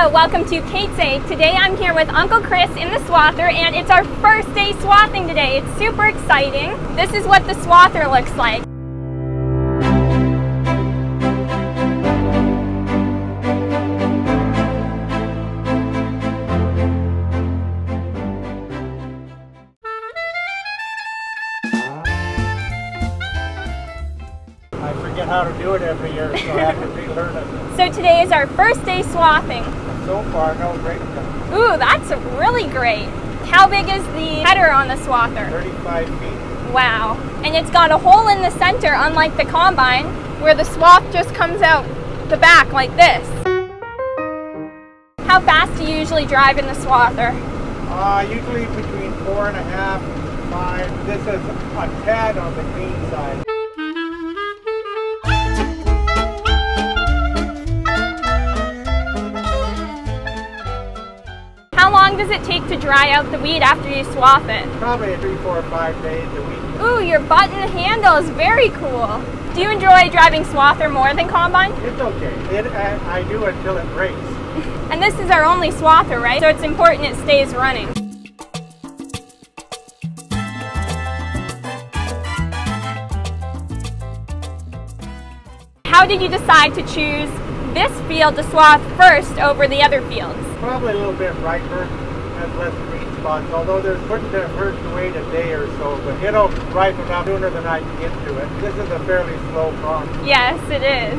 Hello, welcome to Kate's Egg. Today I'm here with Uncle Chris in the swather, and it's our first day swathing today. It's super exciting. This is what the swather looks like. I forget how to do it every year, so I have to relearn it. So today is our first day swathing. So far, no great. Ooh, that's really great. How big is the header on the swather? 35 feet. Wow. And it's got a hole in the center, unlike the combine, where the swath just comes out the back like this. How fast do you usually drive in the swather? Usually between 4.5 and 5. This is a tad on the green side. How long does it take to dry out the weed after you swath it? Probably 3, 4, 5 days a week. Ooh, your button handle is very cool. Do you enjoy driving swather more than combine? It's okay. I do until it breaks. And this is our only swather, right? So it's important it stays running. How did you decide to choose this field to swath first over the other fields? Probably a little bit riper, has less green spots, although there wouldn't have hurt to wait a day or so, but it'll ripen up sooner than I can get to it. This is a fairly slow crop. Yes, it is.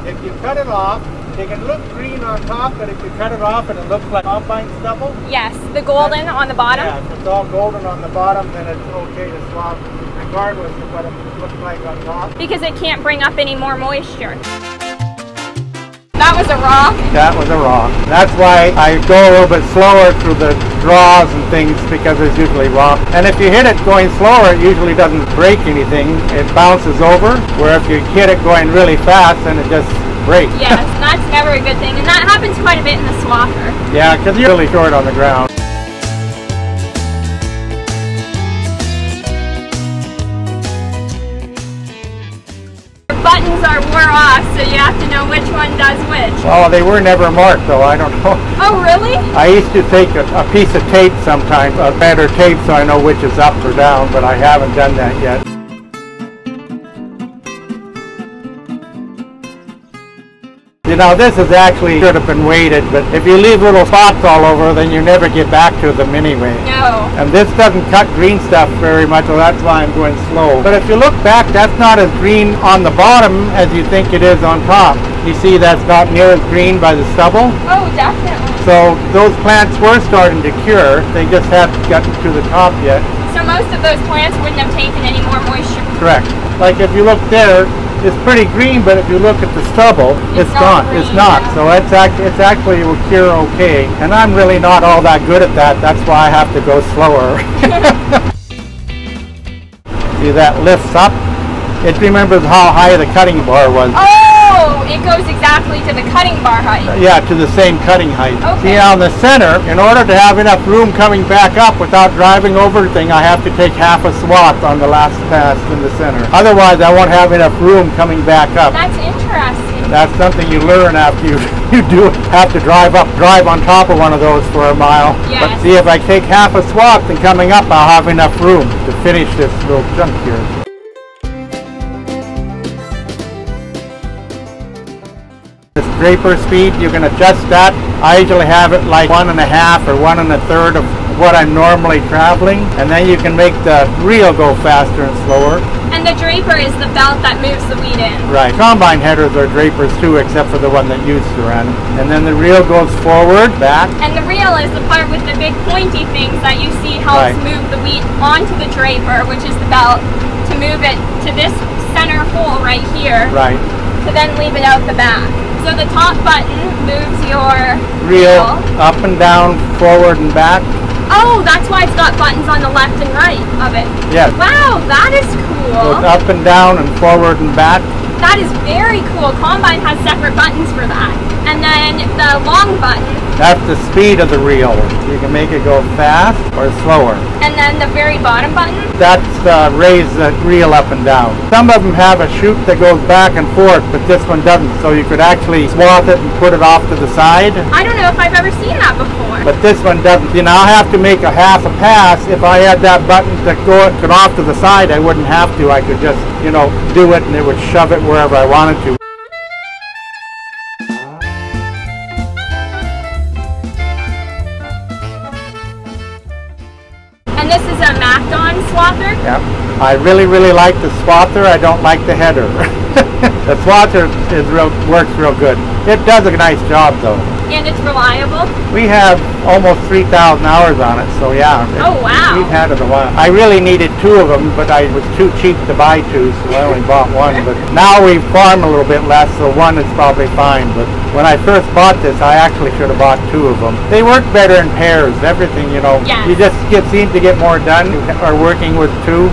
If you cut it off, it can look green on top, but if you cut it off and it looks like combine stubble. Yes, the golden on the bottom. Yeah, if it's all golden on the bottom, then it's okay to swap regardless of what it looks like on top. Because it can't bring up any more moisture. That was a rock? That was a rock. That's why I go a little bit slower through the draws and things, because it's usually rock. And if you hit it going slower, it usually doesn't break anything. It bounces over, where if you hit it going really fast, then it just breaks. Yes, that's never a good thing. And that happens quite a bit in the swather. Yeah, because you're really short on the ground. Buttons are wore off, so you have to know which one does which. Oh, they were never marked, though. I don't know. Oh, really? I used to take a piece of tape sometimes, a better tape, so I know which is up or down, but I haven't done that yet. You know, this is actually should have been weighted, but if you leave little spots all over, then you never get back to them anyway. No. And this doesn't cut green stuff very much, so that's why I'm going slow. But if you look back, that's not as green on the bottom as you think it is on top. You see that's not near as green by the stubble? Oh, definitely. So those plants were starting to cure, they just haven't gotten to the top yet. So most of those plants wouldn't have taken any more moisture. Correct. Like if you look there, it's pretty green, but if you look at the stubble, it's not gone. green, It's not. yeah. So it's actually will cure okay. And I'm really not all that good at that. That's why I have to go slower. See, that lifts up. It remembers how high the cutting bar was. Oh, it goes exactly to the cutting bar height. Yeah, to the same cutting height. Okay. See, on the center, in order to have enough room coming back up without driving over thing, I have to take half a swath on the last pass in the center. Otherwise, I won't have enough room coming back up. That's interesting. That's something you learn after you have to drive on top of one of those for a mile. Yes. But see, if I take half a swath and coming up, I'll have enough room to finish this little chunk here. This draper speed, you can adjust that. I usually have it like 1.5 or 1 1/3 of what I'm normally traveling, and then you can make the reel go faster and slower. And the draper is the belt that moves the weed in. Right. Combine headers are drapers too, except for the one that used to run. And then the reel goes forward, back. And the reel is the part with the big pointy things that you see helps Right. move the wheat onto the draper, which is the belt, to move it to this center hole right here, Right. to then leave it out the back. So the top button moves your Reel up and down, forward and back. Oh, that's why it's got buttons on the left and right of it. Yes. Wow, that is cool. Goes up and down and forward and back. That is very cool. Combine has separate buttons for that. And then the long button. That's the speed of the reel. You can make it go fast or slower. And then the very bottom button? That's raise the reel up and down. Some of them have a chute that goes back and forth, but this one doesn't. So you could actually swath it and put it off to the side. I don't know if I've ever seen that before. But this one doesn't. You know, I have to make a half a pass. If I had that button to go off to the side, I wouldn't have to. I could just, you know, do it and it would shove it wherever I wanted to. And this is a MacDon swather? Yeah. I really like the swather. I don't like the header. The swather works real good. It does a nice job though. And it's reliable? We have almost 3,000 hours on it, so yeah. Oh wow. We've had it a while. I really needed 2 of them, but I was too cheap to buy 2, so I only bought 1. But now we farm a little bit less, so 1 is probably fine. But when I first bought this, I actually should have bought 2 of them. They work better in pairs. Everything, you know, yes. You just seem to get more done or working with 2.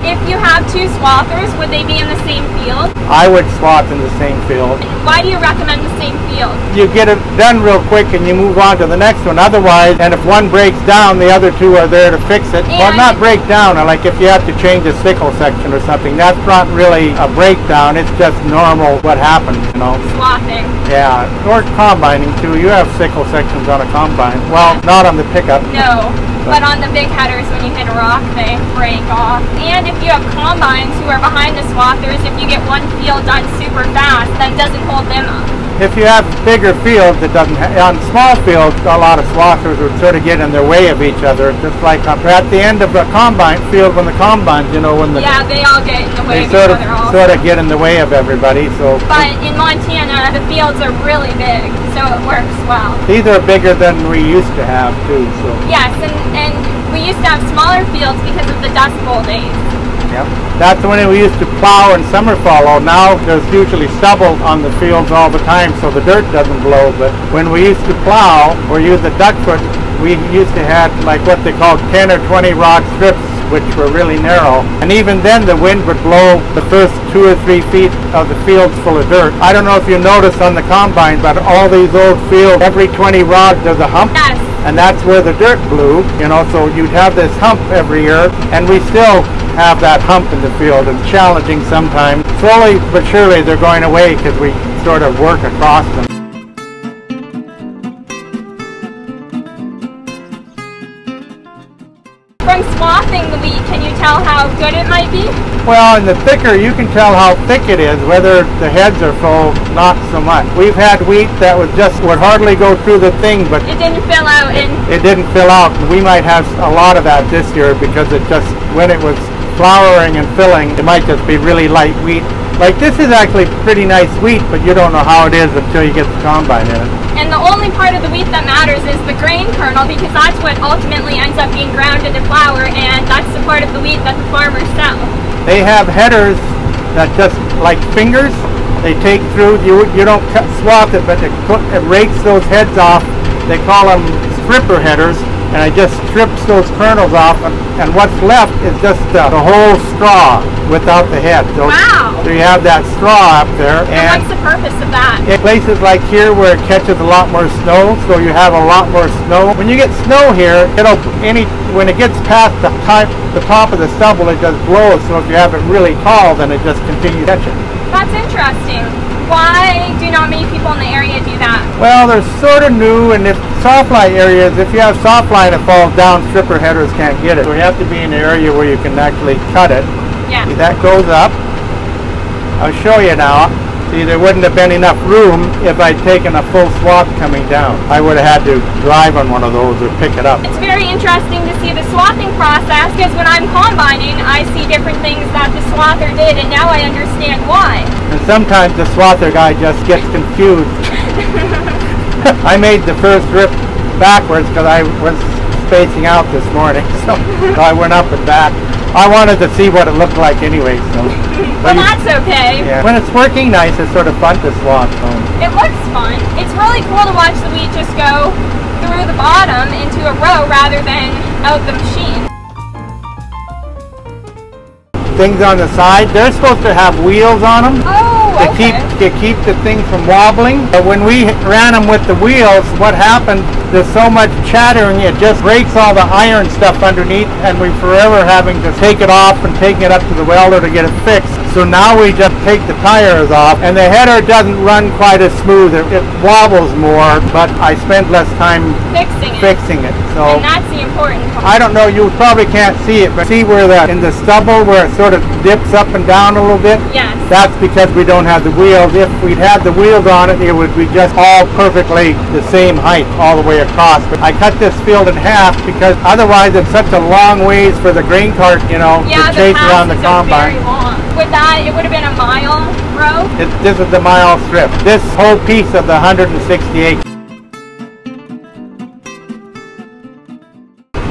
If you have 2 swathers, would they be in the same field? I would swath in the same field. Why do you recommend the same field? You get it done real quick and you move on to the next one. Otherwise, and if one breaks down, the other 2 are there to fix it. Well, not break down, like if you have to change a sickle section or something, that's not really a breakdown. It's just normal what happens, you know. Swathing. Yeah, or combining too. You have sickle sections on a combine. Well, not on the pickup. No. But on the big headers, when you hit a rock, they break off. And if you have combines who are behind the swathers, if you get one field done super fast, that doesn't hold them up. If you have bigger fields, it doesn't. On small fields, a lot of swathers would sort of get in their way of each other. Just like at the end of a combine field, when the combines, you know, when the they all get in the way of each other. Also. Sort of get in the way of everybody. So. But in Montana, the fields are really big, so it works well. These are bigger than we used to have too. So. Yes, and we used to have smaller fields because of the Dust Bowl days. Yep. That's when we used to plow in summer fallow. Now there's usually stubble on the fields all the time, so the dirt doesn't blow. But when we used to plow or use the duck foot, we used to have like what they called 10 or 20 rod strips, which were really narrow. And even then the wind would blow the first 2 or 3 feet of the fields full of dirt. I don't know if you noticed on the combine, but all these old fields, every 20 rods there's a hump. Yes. And that's where the dirt blew, you know, so you'd have this hump every year, and we still have that hump in the field, and challenging sometimes. Slowly but surely they're going away because we sort of work across them. From swathing the wheat, can you tell how good it might be? Well, in the thicker, you can tell how thick it is, whether the heads are full, not so much. We've had wheat that would hardly go through the thing, but it didn't fill out. It didn't fill out. We might have a lot of that this year because it just, when it was flowering and filling, it might just be really light wheat. Like this is actually pretty nice wheat, but you don't know how it is until you get the combine in it. And the only part of the wheat that matters is the grain kernel, because that's what ultimately ends up being ground into flour, and that's the part of the wheat that the farmers sell. They have headers that just like fingers. They take through. You don't swath it, but it rakes those heads off. They call them stripper headers, and it just strips those kernels off, and what's left is just the whole straw without the head. So, wow! So you have that straw up there. And what's the purpose of that? In places like here where it catches a lot more snow, so you have a lot more snow. When you get snow here, when it gets past the top of the stubble, it just blows. So if you have it really tall, then it just continues catching. That's interesting. Why do not many people in the area do that? Well, they're sort of new, and if softline areas, if you have softline that falls down, stripper headers can't get it. So you have to be in an area where you can actually cut it. Yeah. See, that goes up. I'll show you now. See, there wouldn't have been enough room if I'd taken a full swath coming down. I would have had to drive on one of those or pick it up. It's very interesting to see the swathing process, because when I'm combining, I see different things that the swather did, and now I understand why. And sometimes the swather guy just gets confused. I made the first rip backwards because I was spacing out this morning, so I went up and back. I wanted to see what it looked like anyway, so. Well, that's okay. Yeah. When it's working nice, it's sort of fun to swath. It looks fun. It's really cool to watch the wheat just go through the bottom into a row rather than out the machine. things on the side, they're supposed to have wheels on them. Oh, okay. To keep the thing from wobbling. But when we ran them with the wheels, what happened, there's so much chattering, it just breaks all the iron stuff underneath, and we're forever having to take it off and taking it up to the welder to get it fixed. So now we just take the tires off, and the header doesn't run quite as smooth. It wobbles more, but I spend less time fixing it. So, and that's the important part. I don't know, you probably can't see it, but see where in the stubble where it sort of dips up and down a little bit? Yes. That's because we don't have the wheels. If we'd had the wheels on it, it would be just all perfectly the same height all the way across. But I cut this field in half because otherwise it's such a long ways for the grain cart, you know, to chase around the combine. Very long. With that, it would have been a mile row? This is the mile strip. This whole piece of the 168.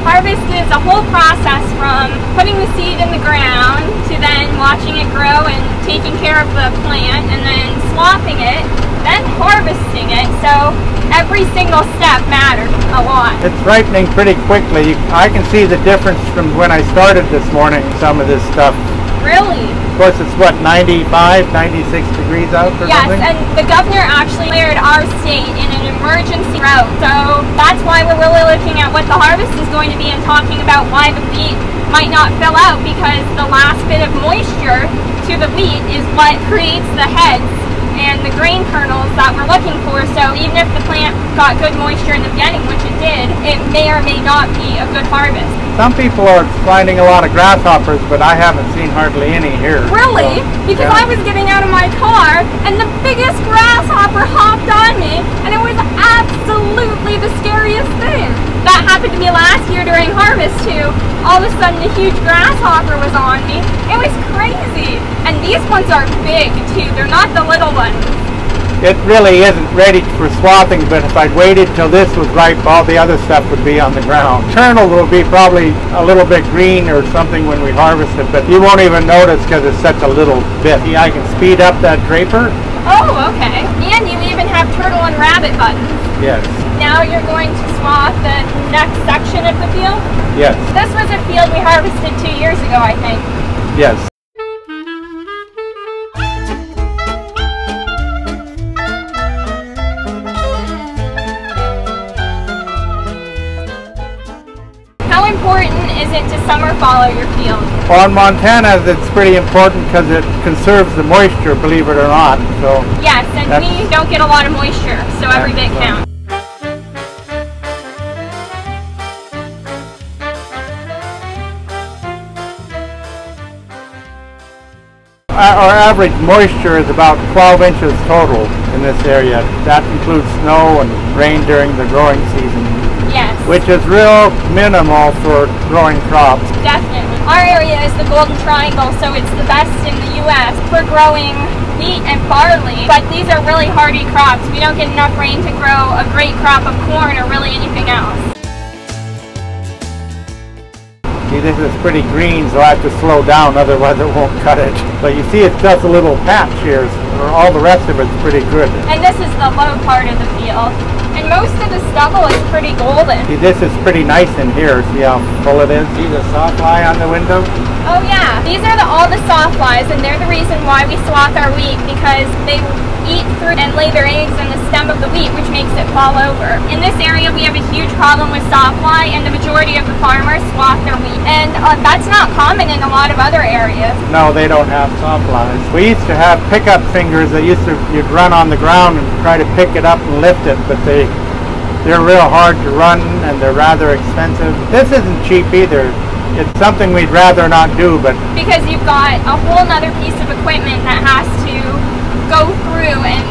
Harvest is a whole process from putting the seed in the ground to then watching it grow and taking care of the plant and then swathing it, then harvesting it. So every single step matters a lot. It's ripening pretty quickly. I can see the difference from when I started this morning, some of this stuff. Really? Of course, it's what, 95, 96 degrees out or something? Yes, and the governor actually declared our state in an emergency drought. So that's why we're really looking at what the harvest is going to be and talking about why the wheat might not fill out, because the last bit of moisture to the wheat is what creates the heads and the grain kernels that we're looking for. So even if the plant got good moisture in the beginning, which it did, it may or may not be a good harvest. Some people are finding a lot of grasshoppers, but I haven't seen hardly any here. Really? So, because I was getting out of my car and the biggest grasshopper hopped on me, and it was absolutely the scariest thing. That happened to me last year during harvest too. All of a sudden a huge grasshopper was on me. It was crazy. And these ones are big too. They're not the little ones. It really isn't ready for swathing, but if I'd waited till this was ripe, all the other stuff would be on the ground. Kernel will be probably a little bit green or something when we harvest it, but you won't even notice because it's such a little bit. See, I can speed up that draper. Oh, okay. And you even have turtle and rabbit buttons. Yes. Now you're going to swath the next section of the field? Yes. This was a field we harvested 2 years ago, I think. Yes. How important is it to summer follow your field? Well, in Montana, it's pretty important because it conserves the moisture, believe it or not. So yes, and we don't get a lot of moisture, so every bit counts. Our average moisture is about 12 inches total in this area. That includes snow and rain during the growing season. Yes. Which is real minimal for growing crops. Definitely. Our area is the Golden Triangle, so it's the best in the U.S. for growing wheat and barley, but these are really hardy crops. We don't get enough rain to grow a great crop of corn or really anything else. See, this is pretty green, so I have to slow down, otherwise it won't cut it. But you see it's just a little patch here, or all the rest of it's pretty good. And this is the low part of the field. And most of the stubble is pretty golden. See, this is pretty nice in here. See how full it is? See the sawfly on the window? Oh yeah, these are all the sawflies, and they're the reason why we swath our wheat, because they eat through and lay their eggs in the stem of the wheat, which makes it fall over. In this area, we have a huge problem with sawfly, and the majority of the farmers swath their wheat. And that's not common in a lot of other areas. No, they don't have sawflies. We used to have pickup fingers that you'd run on the ground and try to pick it up and lift it, but they're real hard to run and they're rather expensive. This isn't cheap either. It's something we'd rather not do, but because you've got a whole nother piece of equipment that has to go through and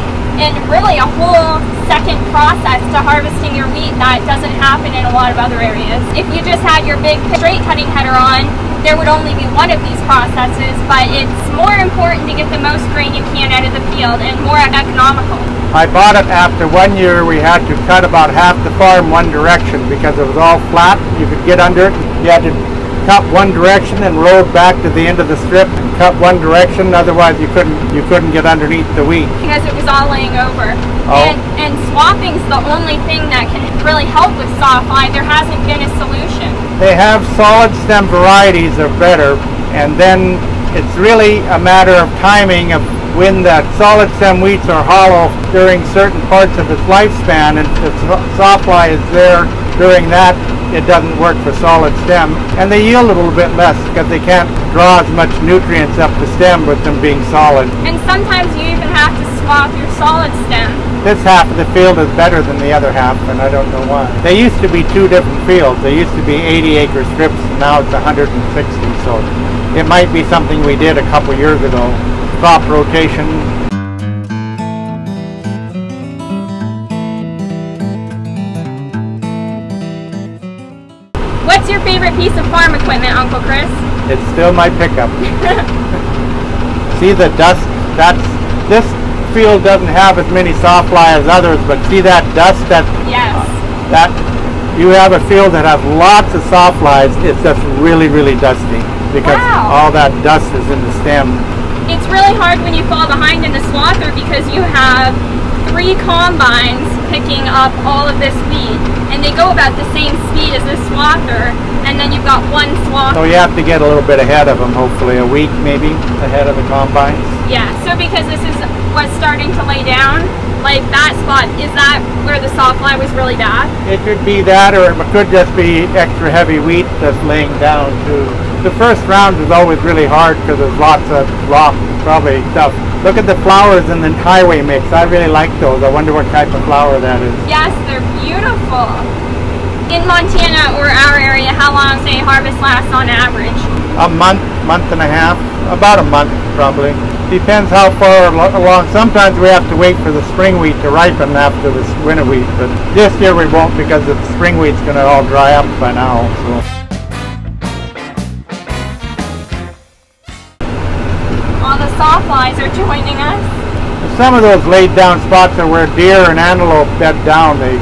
really a whole second process to harvesting your wheat that doesn't happen in a lot of other areas. If you just had your big straight cutting header on, there would only be one of these processes, but it's more important to get the most grain you can out of the field and more economical. I bought it after 1 year. We had to cut about half the farm one direction because it was all flat. You could get under it. You had to cut one direction and rode back to the end of the strip and cut one direction, otherwise you couldn't get underneath the wheat. Because it was all laying over. Oh. And swathing's the only thing that can really help with sawfly. There hasn't been a solution. They have solid stem varieties are better, and then it's really a matter of timing of when the solid stem wheats are hollow during certain parts of its lifespan, and if the sawfly is there during that, it doesn't work for solid stem, and they yield a little bit less because they can't draw as much nutrients up the stem with them being solid. And sometimes you even have to swath your solid stem. This half of the field is better than the other half, and I don't know why. They used to be two different fields. They used to be 80-acre strips, and now it's 160, so it might be something we did a couple years ago. Crop rotation. What's your favorite piece of farm equipment, Uncle Chris? It's still my pickup. See the dust? This field doesn't have as many sawfly as others, but see that dust? Yes. You have a field that has lots of sawflies. It's just really, really dusty because all that dust is in the stem. It's really hard when you fall behind in the swather because you have 3 combines picking up all of this wheat, and they go about the same speed as this swather, and then you've got one swather. So you have to get a little bit ahead of them, hopefully a week maybe ahead of the combines. Yeah, so because this is what's starting to lay down, like that spot, is that where the sawfly was really bad? It could be that, or it could just be extra heavy wheat that's laying down too. The first round is always really hard because there's lots of rock, probably stuff. Look at the flowers in the highway mix. I really like those. I wonder what type of flower that is. Yes, they're beautiful. In Montana or our area, how long does a harvest last on average? A month, month and a half. About a month probably. Depends how far along. Sometimes we have to wait for the spring wheat to ripen after the winter wheat, but this year we won't because the spring wheat's going to all dry up by now. So. All the sawflies are joining us. Some of those laid down spots are where deer and antelope bed down. They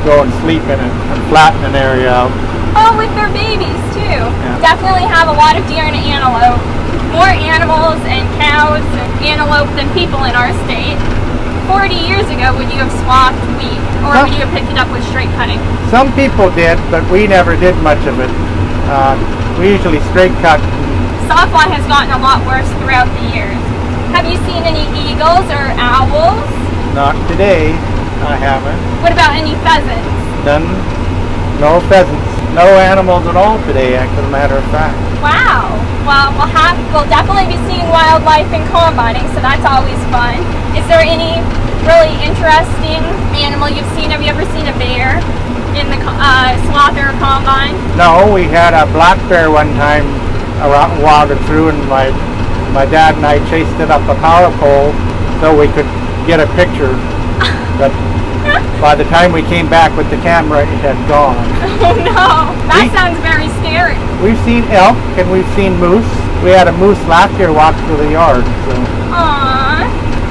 go and sleep in it and flatten an area out. Oh, with their babies too. Yeah. Definitely have a lot of deer and antelope. More animals and cows and antelope than people in our state. 40 years ago, would you have swathed wheat, or would you have picked it up with straight cutting? Some people did, but we never did much of it. We usually straight cut. Sawfly has gotten a lot worse throughout the years. Have you seen any eagles or owls? Not today, I haven't. What about any pheasants? None. No pheasants. No animals at all today, as a matter of fact. Wow. Well, we'll definitely be seeing wildlife in combining, so that's always fun. Is there any really interesting animal you've seen? Have you ever seen a bear in the swather combine? No, we had a black bear one time around wandered through, and my dad and I chased it up a power pole so we could get a picture. But by the time we came back with the camera, it had gone. Oh no, that sounds very scary. We've seen elk and we've seen moose. We had a moose last year walk through the yard. So. Aww.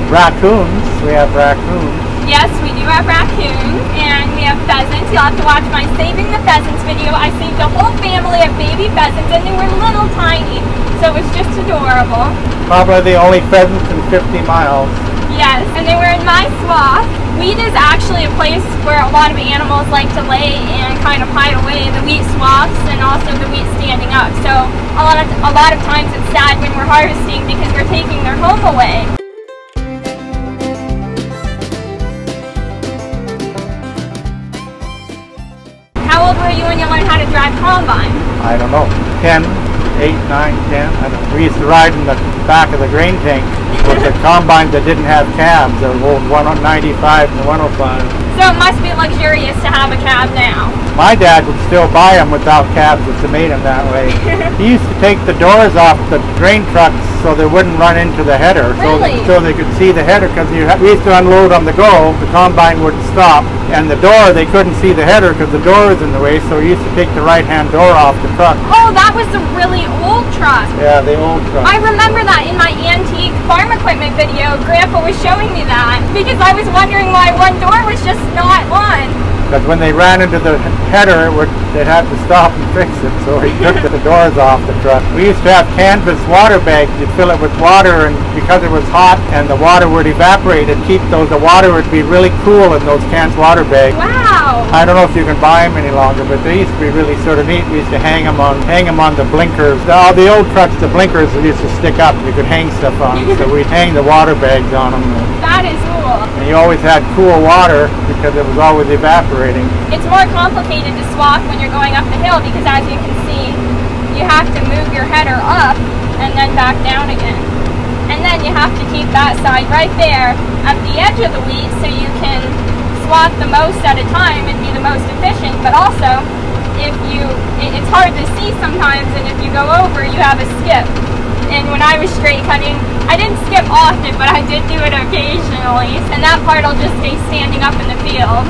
Raccoons. We have raccoons. Yes, we do have raccoons, and we have pheasants. You'll have to watch my Saving the Pheasants video. I saved a whole family of baby pheasants, and they were little tiny, so it was just adorable. Probably the only pheasants in 50 miles. Yes, and they were in my swath. Wheat is actually a place where a lot of animals like to lay and kind of hide away, the wheat swaths and also the wheat standing up. So a lot of times it's sad when we're harvesting because we're taking their home away. How old were you when you learned how to drive combine? I don't know. 10, 8, 9, 10. I don't know. We used to ride in the back of the grain tank with the combines that didn't have cabs, the old 195 and the 105. So it must be luxurious to have a cab now. My dad would still buy them without cabs if they made them that way. He used to take the doors off the grain trucks so they wouldn't run into the header. Really? So they could see the header, because we used to unload on the go, the combine wouldn't stop. And the door, they couldn't see the header because the door was in the way, so we used to take the right-hand door off the truck. Oh, that was the really old truck. Yeah, the old truck. I remember that in my antique farm equipment video. Grandpa was showing me that because I was wondering why one door was just not on. Because when they ran into the header, they'd have to stop and fix it. So he took the doors off the truck. We used to have canvas water bags. You'd fill it with water, and because it was hot and the water would evaporate and the water would be really cool in those canvas water bags. Wow! I don't know if you can buy them any longer, but they used to be really sort of neat. We used to hang them on the blinkers. All the old trucks, the blinkers used to stick up. You could hang stuff on them, so we'd hang the water bags on them. That is cool. And you always had cool water because it was always evaporating. It's more complicated to swath when you're going up the hill because, as you can see, you have to move your header up and then back down again. And then you have to keep that side right there at the edge of the weed so you can swath the most at a time and be the most efficient. But also, it's hard to see sometimes, and if you go over, you have a skip. And when I was straight cutting, I didn't skip often, but I did do it occasionally. And that part will just stay standing up in the field.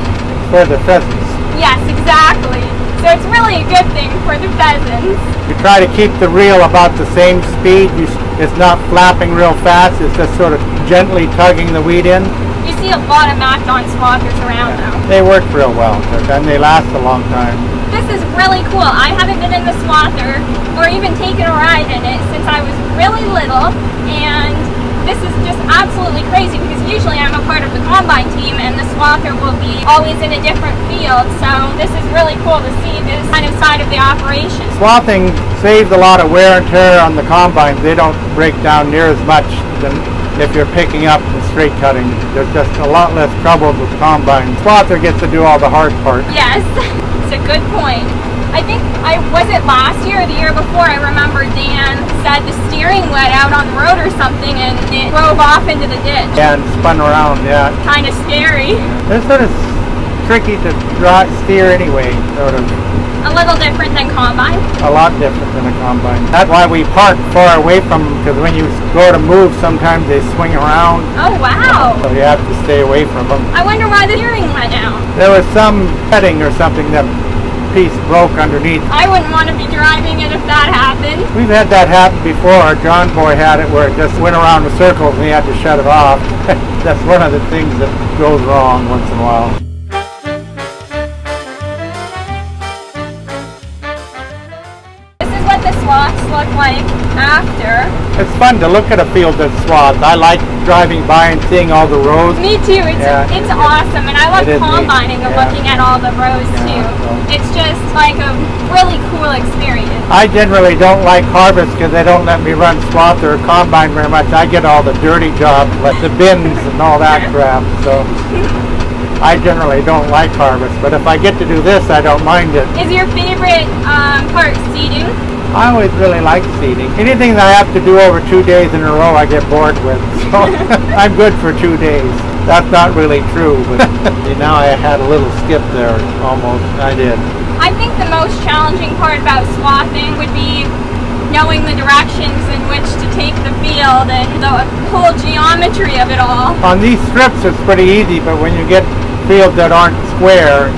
For the pheasants. Yes, exactly. So it's really a good thing for the pheasants. You try to keep the reel about the same speed. It's not flapping real fast. It's just sort of gently tugging the weed in. You see a lot of MacDon swathers around now. They work real well, and they last a long time. This is really cool. I haven't been in the swather or even taken a ride in it since I was really little, and this is just absolutely crazy because usually I'm a part of the combine team and the swather will be always in a different field, so this is really cool to see this kind of side of the operation. Swathing saves a lot of wear and tear on the combines. They don't break down near as much than if you're picking up and straight cutting. There's just a lot less trouble with combines. Swather gets to do all the hard part. Yes, it's a good point. I think, was it last year or the year before, I remember Dan said the steering let out on the road or something and it drove off into the ditch. Yeah, and spun around, yeah. Kind of scary. They're sort of tricky to steer anyway, sort of. A little different than combine? A lot different than a combine. That's why we park far away from them, because when you go to move, sometimes they swing around. Oh, wow. So you have to stay away from them. I wonder why the steering went out. There was some setting or something that piece broke underneath. I wouldn't want to be driving it if that happened. We've had that happen before. John Boy had it where it just went around in circles and he had to shut it off. That's one of the things that goes wrong once in a while. The swaths look like after. It's fun to look at a field that's swathed. I like driving by and seeing all the rows. Me too. It's awesome, and I love combining and looking at all the rows too. It's just like a really cool experience. I generally don't like harvest because they don't let me run swath or combine very much. I get all the dirty jobs, like the bins and all that crap. So I generally don't like harvest, but if I get to do this, I don't mind it. Is your favorite part seeding? I always really like seeding. Anything that I have to do over 2 days in a row, I get bored with. So I'm good for 2 days. That's not really true, but now I had a little skip there, almost. I did. I think the most challenging part about swathing would be knowing the directions in which to take the field and the whole geometry of it all. On these strips, it's pretty easy, but when you get fields that aren't square,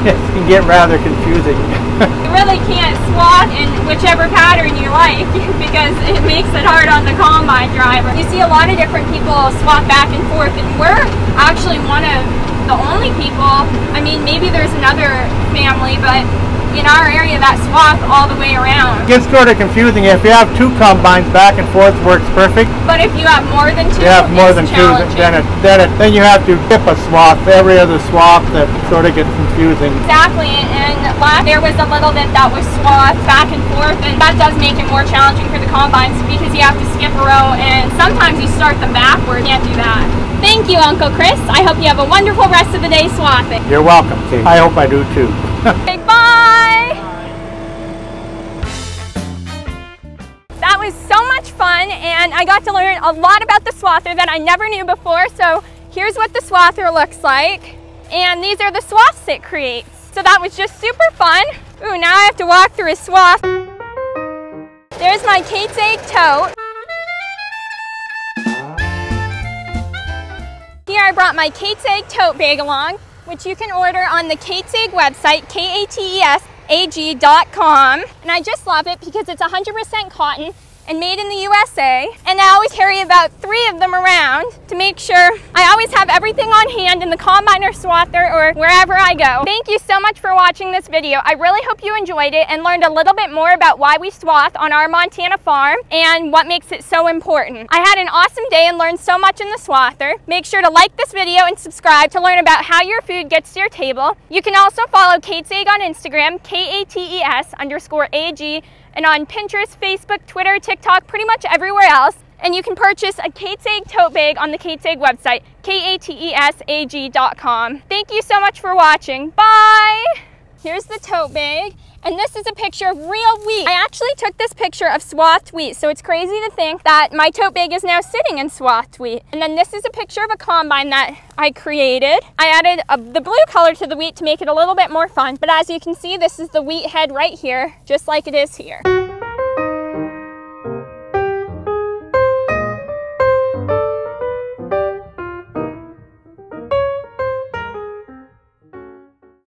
it can get rather confusing. You really can't swath in whichever pattern you like because it makes it hard on the combine driver. You see a lot of different people swath back and forth, and we're actually one of the only people, I mean maybe there's another family, but in our area that swath all the way around. It gets sort of confusing. If you have 2 combines, back and forth works perfect. But if you have more than 2, you have more than 2, then you have to dip a swath, every other swath, that sort of gets confusing. Exactly, and there was a little bit that was swathed back and forth, and that does make it more challenging for the combines because you have to skip a row, and sometimes you start them backwards. You can't do that. Thank you, Uncle Chris. I hope you have a wonderful rest of the day swathing. You're welcome, Kate. I hope I do too. Okay, bye! That was so much fun, and I got to learn a lot about the swather that I never knew before. So here's what the swather looks like, and these are the swaths it creates. So that was just super fun. Ooh, now I have to walk through a swath. There's my Kate's Egg tote. Here I brought my Kate's Egg tote bag along, which you can order on the Kate's Egg website, katesag.com. And I just love it because it's 100% cotton and made in the USA. And I always carry about 3 of them around to make sure I always have everything on hand in the combine or swather or wherever I go. Thank you so much for watching this video. I really hope you enjoyed it and learned a little bit more about why we swath on our Montana farm and what makes it so important. I had an awesome day and learned so much in the swather. Make sure to like this video and subscribe to learn about how your food gets to your table. You can also follow Kate's Egg on Instagram, KATES_AG, and on Pinterest, Facebook, Twitter, TikTok, pretty much everywhere else. And you can purchase a Kate's Egg tote bag on the Kate's Egg website, KATESAG.com. Thank you so much for watching. Bye! Here's the tote bag, and this is a picture of real wheat. I actually took this picture of swathed wheat, so it's crazy to think that my tote bag is now sitting in swathed wheat. And then this is a picture of a combine that I created. I added the blue color to the wheat to make it a little bit more fun, but as you can see, this is the wheat head right here, just like it is here.